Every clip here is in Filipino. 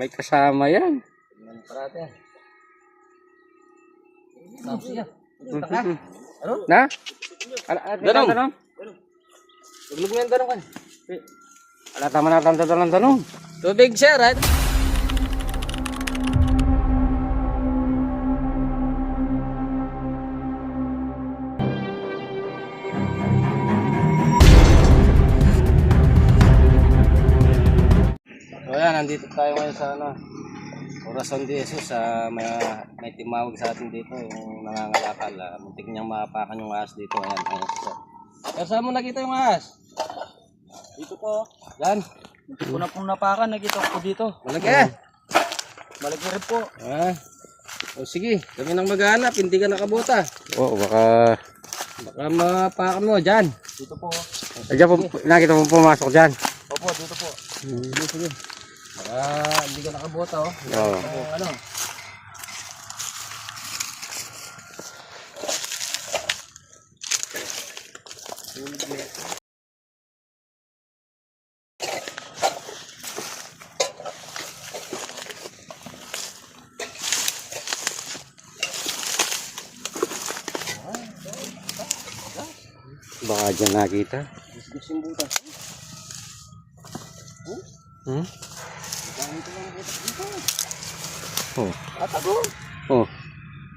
May kasama yan. Tingnan parate. Tapos siya. Ano? Na? Danong. Tanong? Tuglog mo yung tanong kan. Ala, tama na tanong. Tubig sir, right? So yan, nandito tayo ngayon sa Corazon de Jesus, sa may timawag sa atin dito, yung nangangalakal. Muntik niyang maapakan yung ahas dito. Ayan siya. Sir, saan mo nakita yung ahas? Dito po. Yan. Hindi ko na pong napakan. Nakita ko po dito. Malaki. Malaki rin po. O sige, kami nang maghanap, hindi ka nakabota. Oo, baka mapakan mo dyan. Dito po. Diyan po, nakita mo pumasok dyan. Opo, dito po. Sige. Baka hindi ka nakabota oh. Oo. Ano? Baka dyan nakita. Disgus yung butas. Hmm? Ganito lang butas dito. Oh. Atago. Oh.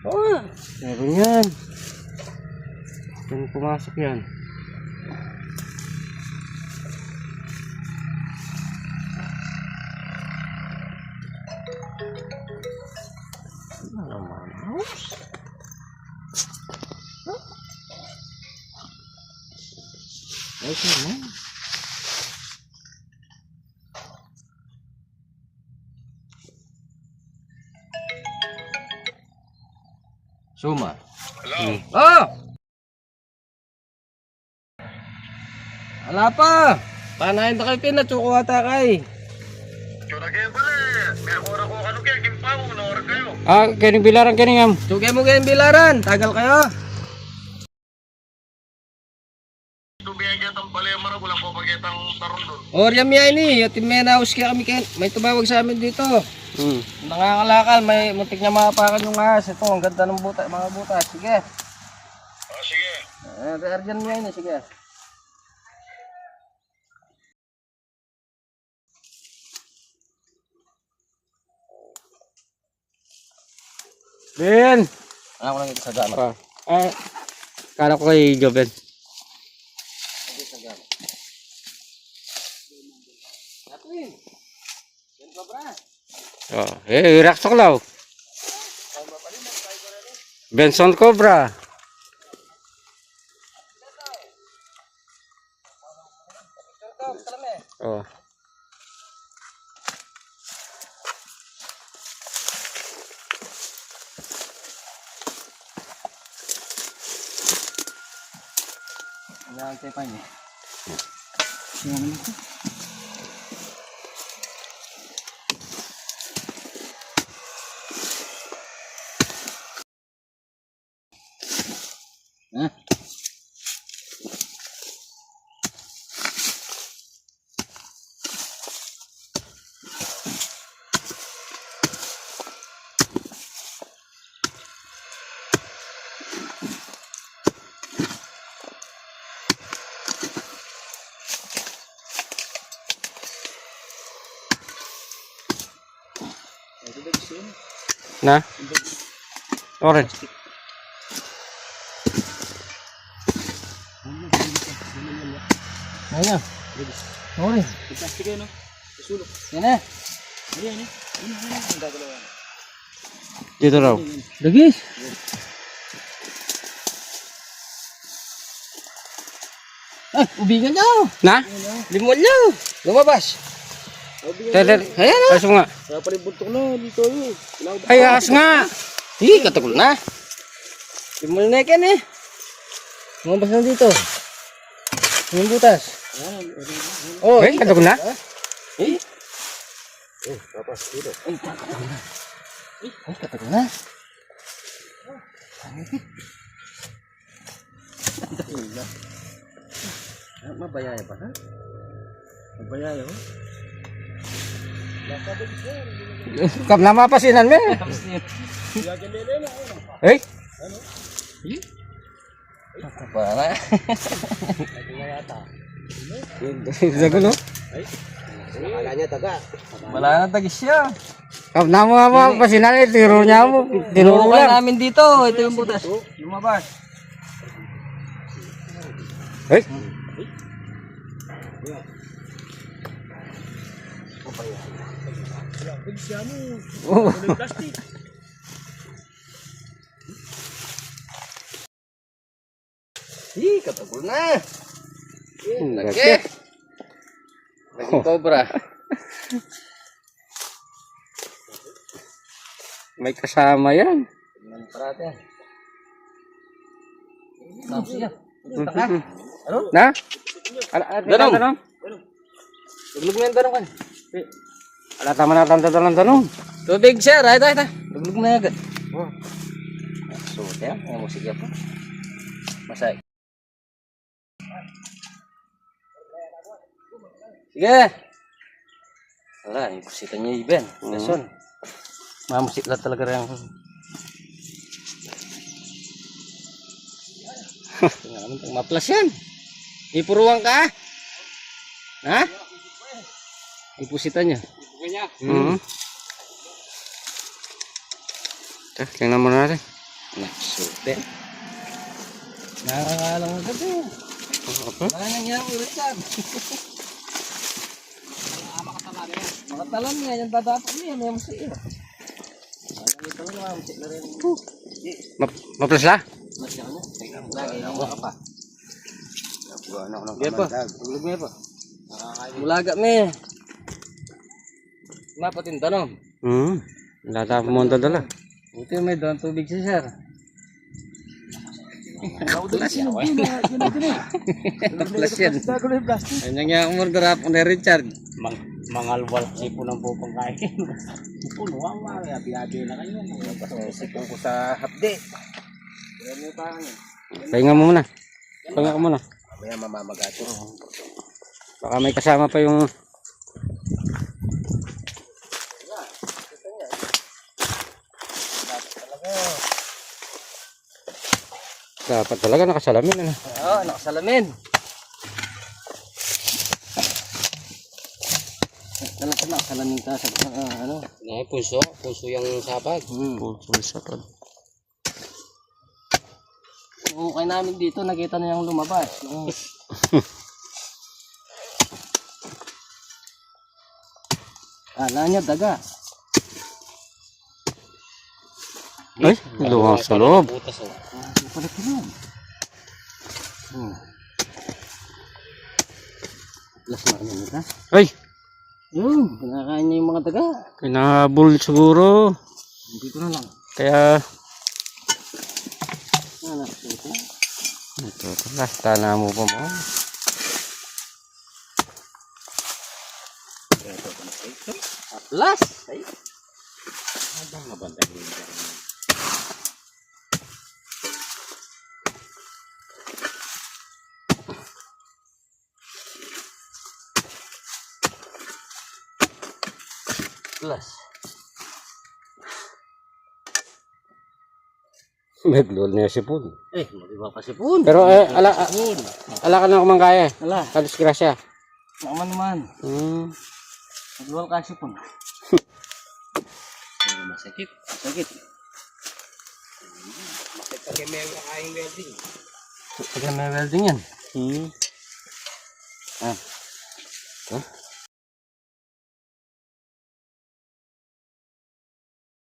Oh. Meron yan. Yan pumasok yan. Suma. Hello. Oh! Wala pa! Panahin na kayo pinatsuko ata kay. Tsura kayo pala eh. May akora ko ano kayo. Kimpaw. Naora kayo. Kining bilaran kining Tsukay mo kayong bilaran. Tagal kayo. Tubigyan kitang balemara. Walang papagitang taron doon. Orya miya ini. Yatin may naus kaya kami kayo. May tumawag sa amin dito. Nangangalakal. May muntik niya maapakan yung ahas. Ito, ang ganda ng mga butas. Sige. Sige. Arjan miya ini. Sige. Ben! Ano ko lang ito sa gama. Kala ko kay Joven. Ito sa gama. Natin. Yan pa bra. Raksok law. Benson Cobra. Oh. Nagtay pa niya. Na? Orange. Ayan. Sorry. Plastic kayo no? Susulok. Yan na. Ayan eh. Ang gagalaw yan. Dito raw. Dagis. Ay, ubingan niyo. Na? Limon niyo. Lumabas. Ayan na. Aso nga. Kaya pala yung buntok na. Dito yun. Ay, as nga. Katagol na. Limon na ikan eh. Lumabas na dito. Yung butas. Oh, Ay, katagol na. Tapos dito. Ay, katagol na. Mabayaya ba ha? Mabayaya oh. Kap na mapasinan mo. Eh? Para. Zago no? Akala niya taga. Wala na tagis siya. Kap na mo mapasinan tiro niya mo. Tinuro Tinurukan lang. namin dito. Ito yung butas. Lumabas. Eh? Oh. Katagol na. Laki. Naging cobra. May kasama yan. Tingnan parate. Tapos siya. Taka. Ano? Na? Danong. Tanong? Tuglog mo yan, danong kan. Ala tama na tanong. Tubig siya, right. Tuglog mo yan agad. So, yan. Ang musik yan po. Masay. Sige. Wala, ipusitan niya Iben. Gason. Mamusik lang talaga rin. Tingnan naman itong maplas yan. Ipuruan ka. Ha? Ipusitan niya. Tingnan mo natin. Naksute. Nakakalang agad eh. Wala nangyari ulit yan. Makatalam niya, yung dadapak niya, may musik eh. Ito mo naman, musik na rin. Maplas la? Masya ka mo. Lagi, nakuha ka pa. Nakuha ako ng Gaya pa, kamandag. tulog mo pa. Mulaga me. Mapatin tanong. Lata mo ang dala. Buti may doon tubig si sir. Maplas yan. Ano nga umorder ako ni Richard? Mangalwal sipo ng pupang kain. Puno ang mga biyabi na kayo. Sipong ko sa hapde. Pahinga mo muna. Pahinga ka muna. Mamaya mamamagato. Baka may kasama pa yung... Dapat talaga nakasalamin. Ano? Oo, nakasalamin. Talaga nakasalamin ka sa ano? Puso yung sapag. Sapag. Ukay namin dito, nakita na yung lumabas. Kala niya daga. Ay, luwang sa loob. Butas oh. Palit yun. Plus na ano nila. Ay, Yun, kinakain niya yung mga daga. kinahabol siguro. Hindi ko na lang. Kaya... Ito. Ito, tana mo pa mo. Plus! Ay. Plus. May glol niya si Pun. Mag-iba pa si Pun. Pero ala ka na kumangkaya. Ala, Kadisgrasya. naman. Nagluwal ka si Pun. Masakit. Sakit. Masakit kasi may kakain welding. Kaya may welding yan.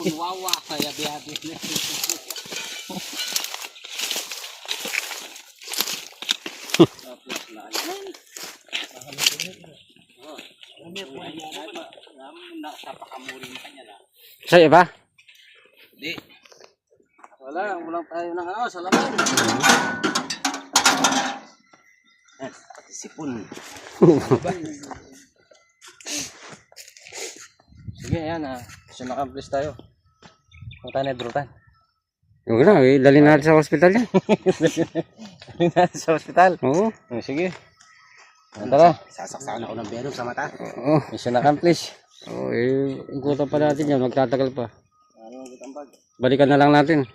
Wawa kaya biyabi. Sa'yo ba? Hindi. Wala, walang tayo ng ano, salamin. Pati sipon. Sige, ayan ah. Kasi naka-accomplish tayo. Punta na drutan. Yung na, dali natin sa hospital yan. Sa hospital. Oo. Sige. Tara. Sasaksakan ako ng venom sa mata. Oo. Mission accomplished. Oh, ikutan pa natin yan. Magtatagal pa. Ano ang gutambag? Balikan na lang natin.